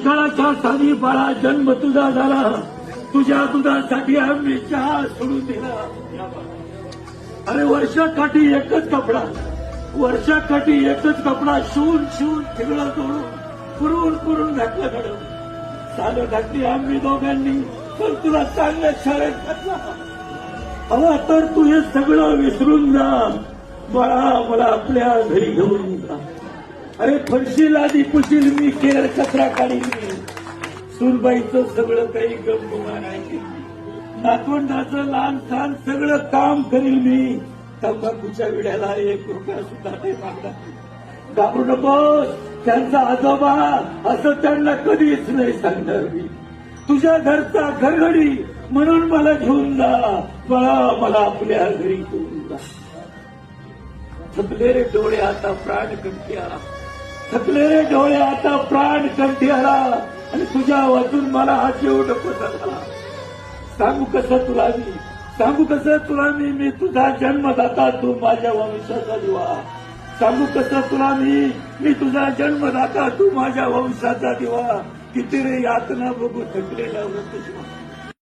दुष्काळाच्या साली बाळा जन्म तुझा झाला, तुझ्या दुधासाठी आम्ही चहा सोडून दिला. अरे वर्षाकाठी एकच कपडा, वर्षाकाठी एकच कपडा शिवून शिवून ठिगळं तोडून पुरवून पुरून घातलं घडून. सालं घातली आम्ही दोघांनी, पण तुला चांगल्या शाळेत घातला. हवा तर तू हे सगळं विसरून जा बाळा, मला आपल्या घरी घेऊन जा. अरे फरशी लादी पुशील मी, केर कचरा काढील मी, सुनबाईचं सगळं काही गमगुमान आहे. नातवंडाचं लहान सहान सगळं काम करील मी. तंबाखूच्या विड्याला 1 रुपया सुद्धा नाही मागणार. घाबरू नकोस, त्यांचा आजोबा असं त्यांना कधीच नाही सांगणार मी. तुझ्या घरचा घरघडी म्हणून मला घेऊन जा बाळा, मला आपल्या घरी घेऊन जा. थकले रे डोळे आता प्राण कंठी आला, थकले रे डोळे आता प्राण कंठी आला, आणि तुझ्या वाचून मला हा जीव नको झाला. सांगू कसं तुला मी, सांगू कसं तुला मी तुझा जन्मदाता, तू माझ्या वंशाचा दिवा. सांगू कसं तुला मी तुझा जन्मदाता, तू माझ्या वंशाचा दिवा. किती रे यातना बघू थकलेला व्रत.